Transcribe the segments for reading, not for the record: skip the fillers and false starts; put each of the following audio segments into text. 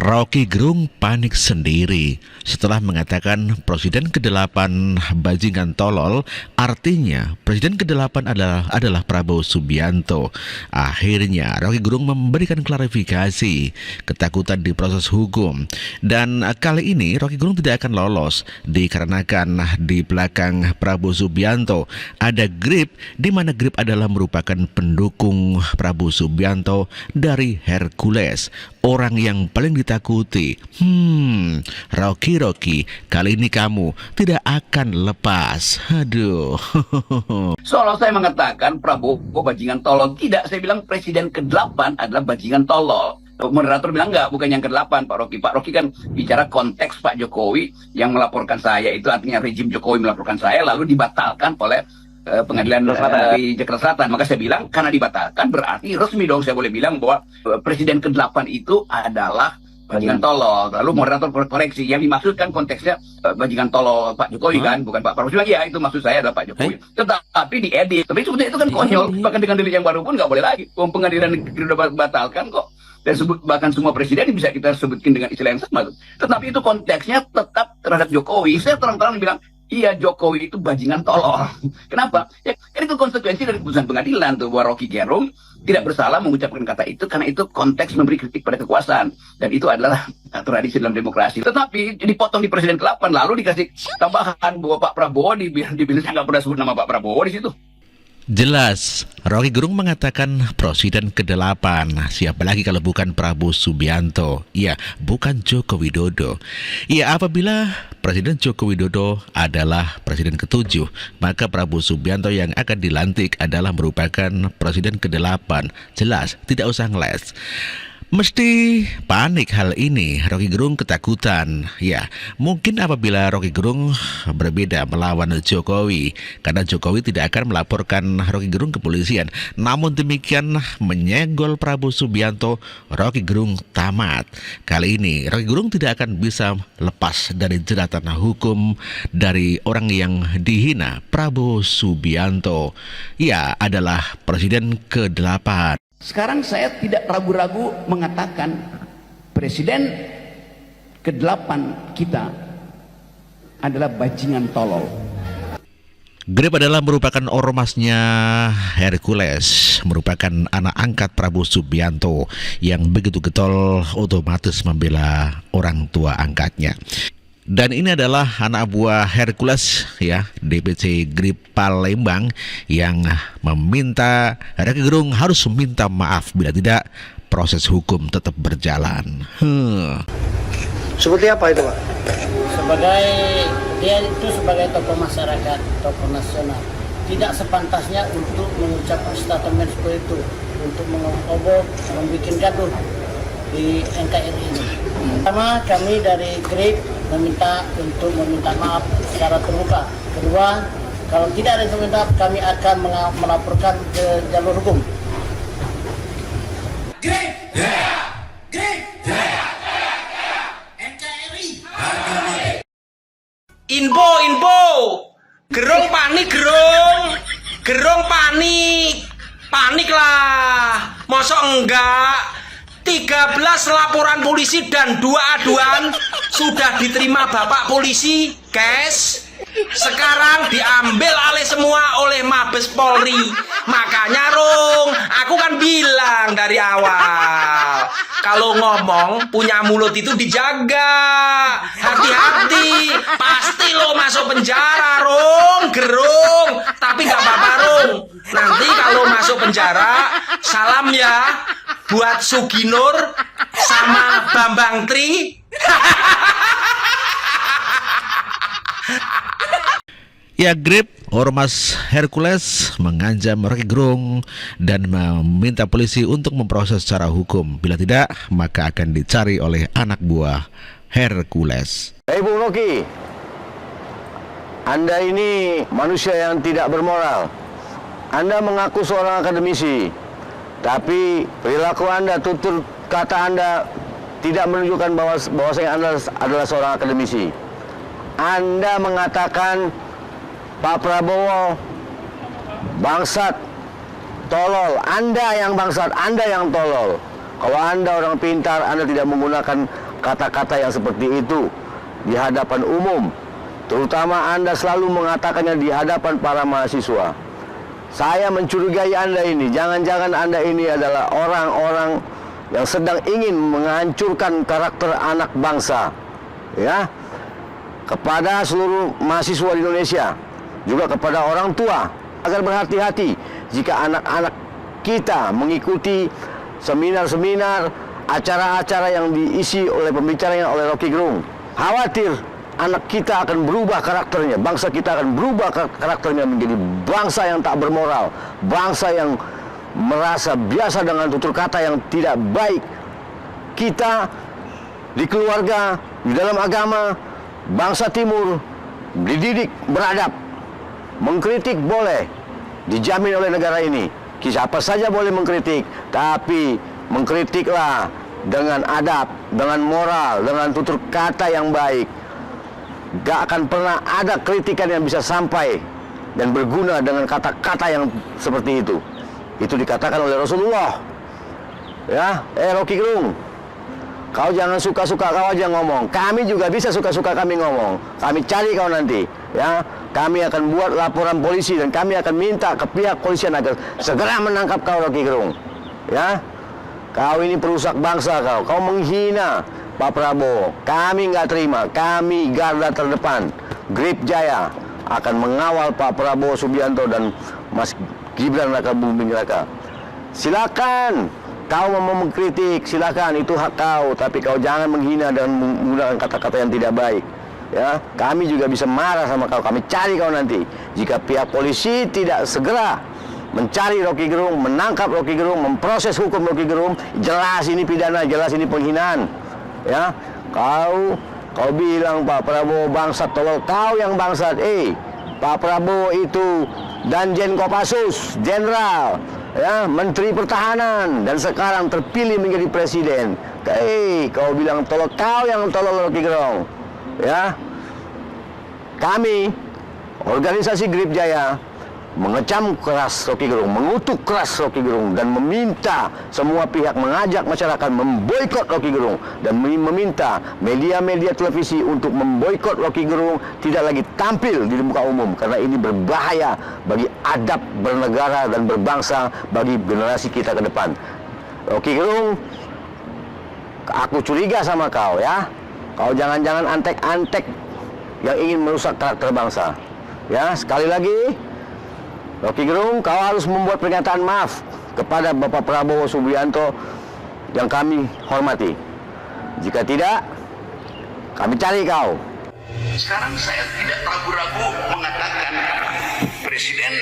Rocky Gerung panik sendiri setelah mengatakan Presiden ke-8 bajingan tolol, artinya Presiden ke-8 adalah Prabowo Subianto. Akhirnya Rocky Gerung memberikan klarifikasi ketakutan di proses hukum. Dan kali ini Rocky Gerung tidak akan lolos dikarenakan di belakang Prabowo Subianto ada Grip, di mana Grip adalah merupakan pendukung Prabowo Subianto dari Hercules, orang yang paling ditakuti. Rocky, kali ini kamu tidak akan lepas. Aduh. Seolah saya mengatakan Prabowo bajingan tolol. Tidak, saya bilang Presiden ke-8 adalah bajingan tolol. Moderator bilang enggak, bukan yang ke-8 Pak Rocky. Pak Rocky kan bicara konteks Pak Jokowi yang melaporkan saya. Itu artinya rejim Jokowi melaporkan saya lalu dibatalkan oleh pengadilan di Jakarta Selatan. Maka saya bilang karena dibatalkan berarti resmi dong saya boleh bilang bahwa Presiden ke-8 itu adalah bajingan tolol. Lalu moderator koreksi, yang dimaksudkan konteksnya bajingan tolol Pak Jokowi kan, bukan Pak Prabowo. Iya, itu maksud saya adalah Pak Jokowi. Tetapi diedit. Tapi sebetulnya itu kan konyol. Bahkan dengan delik yang baru pun nggak boleh lagi. Pengadilan negeri sudah batalkan kok. Dan bahkan semua presiden bisa kita sebutkan dengan istilah yang sama. Tetapi itu konteksnya tetap terhadap Jokowi. Saya terang-terang bilang, iya, Jokowi itu bajingan tolol. Kenapa? Ya, kan itu konsekuensi dari keputusan pengadilan tuh bahwa Rocky Gerung tidak bersalah mengucapkan kata itu karena itu konteks memberi kritik pada kekuasaan dan itu adalah tradisi dalam demokrasi. Tetapi dipotong di Presiden ke-8 lalu dikasih tambahan bahwa Pak Prabowo dibilang nggak pernah sebut nama Pak Prabowo di situ. Jelas, Rocky Gerung mengatakan Presiden ke-8, siapa lagi kalau bukan Prabowo Subianto? Ya, bukan Joko Widodo. Ya, apabila Presiden Joko Widodo adalah Presiden ke-7, maka Prabowo Subianto yang akan dilantik adalah merupakan Presiden ke-8. Jelas, tidak usah ngeles. Mesti panik hal ini. Rocky Gerung ketakutan. Ya, mungkin apabila Rocky Gerung berbeda melawan Jokowi, karena Jokowi tidak akan melaporkan Rocky Gerung ke polisian. Namun demikian menyegol Prabowo Subianto, Rocky Gerung tamat. Kali ini Rocky Gerung tidak akan bisa lepas dari jeratan hukum dari orang yang dihina. Prabowo Subianto, ya, adalah Presiden ke-8. Sekarang saya tidak ragu-ragu mengatakan Presiden ke-8 kita adalah bajingan tolol. Grip adalah merupakan ormasnya Hercules, merupakan anak angkat Prabowo Subianto yang begitu getol otomatis membela orang tua angkatnya. Dan ini adalah anak buah Hercules, ya, DPC Grip Palembang, yang meminta Rocky Gerung harus meminta maaf, bila tidak proses hukum tetap berjalan. Seperti apa itu, Pak? Dia itu sebagai tokoh masyarakat, tokoh nasional, tidak sepantasnya untuk mengucapkan statement seperti itu, untuk membuat gaduh di NKRI ini. Pertama, kami dari Grip meminta maaf secara terbuka. Kedua, kalau tidak ada yang meminta, kami akan melaporkan ke jalur hukum. Grip, Grip, NKRI. Info, Gerung panik, Gerung panik lah, masa enggak? 13 laporan polisi dan 2 aduan sudah diterima Bapak Polisi, guys. Sekarang diambil alih semua oleh Mabes Polri. Makanya Rung, aku kan bilang dari awal, kalau ngomong punya mulut itu dijaga. Hati-hati, pasti lo masuk penjara, Gerung. Tapi gak apa-apa, nanti kalau masuk penjara, salam ya buat Suginur sama Bambang Tri. Ya, Grip ormas Hercules mengancam Rocky Gerung dan meminta polisi untuk memproses secara hukum. Bila tidak, maka akan dicari oleh anak buah Hercules. Hei Bung Rocky, Anda ini manusia yang tidak bermoral. Anda mengaku seorang akademisi, tapi perilaku Anda, tutur kata Anda tidak menunjukkan bahwasanya Anda adalah seorang akademisi. Anda mengatakan Pak Prabowo bangsat, tolol. Anda yang bangsat, Anda yang tolol. Kalau Anda orang pintar, Anda tidak menggunakan kata-kata yang seperti itu di hadapan umum. Terutama Anda selalu mengatakannya di hadapan para mahasiswa. Saya mencurigai Anda ini, jangan-jangan Anda ini adalah orang-orang yang sedang ingin menghancurkan karakter anak bangsa. Ya, kepada seluruh mahasiswa di Indonesia, juga kepada orang tua, agar berhati-hati jika anak-anak kita mengikuti seminar-seminar, acara-acara yang diisi oleh pembicaranya oleh Rocky Gerung. Khawatir anak kita akan berubah karakternya, bangsa kita akan berubah karakternya menjadi bangsa yang tak bermoral, bangsa yang merasa biasa dengan tutur kata yang tidak baik. Kita di keluarga, di dalam agama, bangsa timur dididik beradab. Mengkritik boleh, dijamin oleh negara ini. Siapa saja boleh mengkritik, tapi mengkritiklah dengan adab, dengan moral, dengan tutur kata yang baik. Gak akan pernah ada kritikan yang bisa sampai dan berguna dengan kata-kata yang seperti itu. Itu dikatakan oleh Rasulullah. Ya, Rocky Gerung, kau jangan suka-suka kau aja ngomong. Kami juga bisa suka-suka kami ngomong. Kami cari kau nanti. Ya, kami akan buat laporan polisi dan kami akan minta ke pihak polisian agar segera menangkap kau, Rocky Gerung. Ya, kau ini perusak bangsa kau. Kau menghina Pak Prabowo. Kami nggak terima. Kami garda terdepan, Grip Jaya akan mengawal Pak Prabowo Subianto dan Mas Gibran Raka Buming Raka. Silakan kau mau mengkritik, silakan, itu hak kau, tapi kau jangan menghina dan menggunakan kata-kata yang tidak baik. Ya, kami juga bisa marah sama kau. Kami cari kau nanti. Jika pihak polisi tidak segera mencari Rocky Gerung, menangkap Rocky Gerung, memproses hukum Rocky Gerung, jelas ini pidana, jelas ini penghinaan. Ya, kau bilang Pak Prabowo bangsat, tolol, kau yang bangsat. Pak Prabowo itu Danjen Kopassus, Jenderal, ya, Menteri Pertahanan, dan sekarang terpilih menjadi presiden. Kau bilang tolol, kau yang tolol, Rocky Gerung. Ya, kami organisasi Grip Jaya mengecam keras Rocky Gerung, mengutuk keras Rocky Gerung, dan meminta semua pihak mengajak masyarakat memboikot Rocky Gerung, dan meminta media-media televisi untuk memboikot Rocky Gerung, tidak lagi tampil di muka umum karena ini berbahaya bagi adab bernegara dan berbangsa, bagi generasi kita ke depan. Rocky Gerung, aku curiga sama kau, ya. Kau jangan-jangan antek-antek yang ingin merusak karakter bangsa. Ya, sekali lagi, Rocky Gerung, kau harus membuat pernyataan maaf kepada Bapak Prabowo Subianto yang kami hormati. Jika tidak, kami cari kau. Sekarang saya tidak ragu-ragu mengatakan Presiden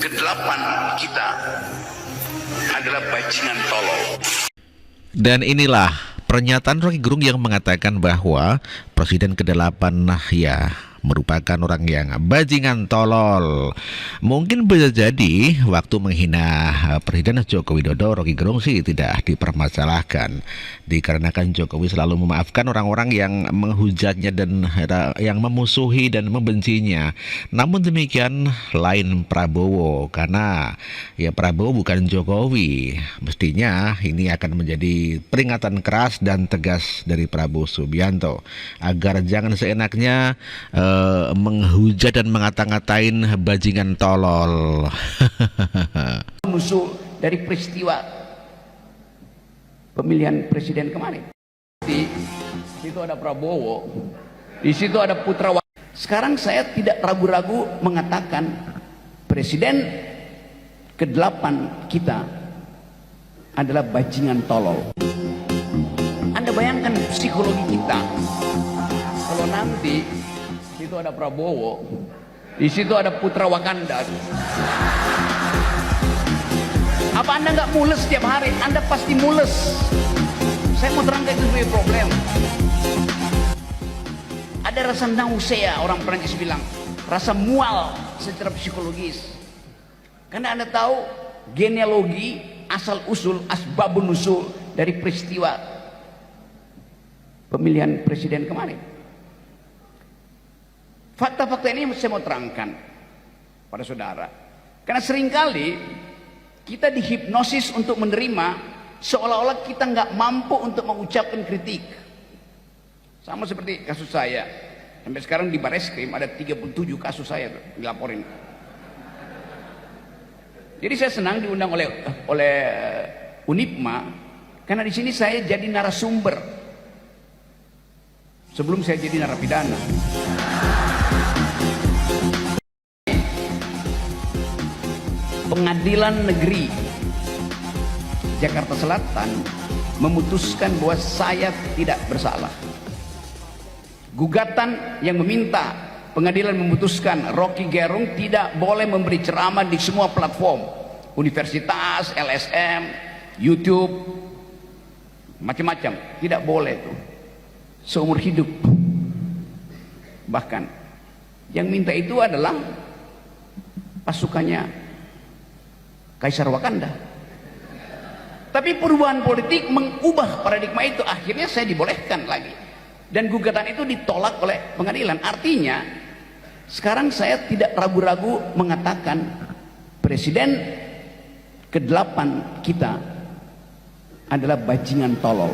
ke-8 kita adalah bajingan tolol. Dan inilah pernyataan Rocky Gerung yang mengatakan bahwa Presiden ke-8 ya merupakan orang yang bajingan tolol. Mungkin bisa jadi waktu menghina Presiden Joko Widodo, Rocky Gerung sih tidak dipermasalahkan, dikarenakan Jokowi selalu memaafkan orang-orang yang menghujatnya dan yang memusuhi dan membencinya. Namun demikian lain Prabowo, karena ya Prabowo bukan Jokowi. Mestinya ini akan menjadi peringatan keras dan tegas dari Prabowo Subianto agar jangan seenaknya menghujat dan ngata-ngatain bajingan tolol. Musuh dari peristiwa pemilihan presiden kemarin. Di situ ada Prabowo, di situ ada Putra. Sekarang saya tidak ragu-ragu mengatakan Presiden ke-8 kita adalah bajingan tolol. Anda bayangkan psikologi kita kalau nanti di situ ada Prabowo, di situ ada Putra Wakanda. Apa Anda nggak mules setiap hari? Anda pasti mules. Saya mau terangkan itu sebagai problem. Ada rasa nausea, orang Perancis bilang, rasa mual secara psikologis. Karena Anda tahu genealogi, asal usul, asbabun nusul dari peristiwa pemilihan presiden kemarin. Fakta-fakta ini saya mau terangkan pada saudara. Karena seringkali kita dihipnosis untuk menerima seolah-olah kita nggak mampu untuk mengucapkan kritik. Sama seperti kasus saya, sampai sekarang di Bareskrim ada 37 kasus saya tuh dilaporin. Jadi saya senang diundang oleh Unipma, karena di sini saya jadi narasumber sebelum saya jadi narapidana. Pengadilan Negeri Jakarta Selatan memutuskan bahwa saya tidak bersalah. Gugatan yang meminta pengadilan memutuskan Rocky Gerung tidak boleh memberi ceramah di semua platform, universitas, LSM, YouTube, macam-macam, tidak boleh itu seumur hidup. Bahkan yang minta itu adalah pasukannya Kaisar Wakanda. Tapi perubahan politik mengubah paradigma itu, akhirnya saya dibolehkan lagi, dan gugatan itu ditolak oleh pengadilan. Artinya sekarang saya tidak ragu-ragu mengatakan presiden ke-8 kita adalah bajingan tolol.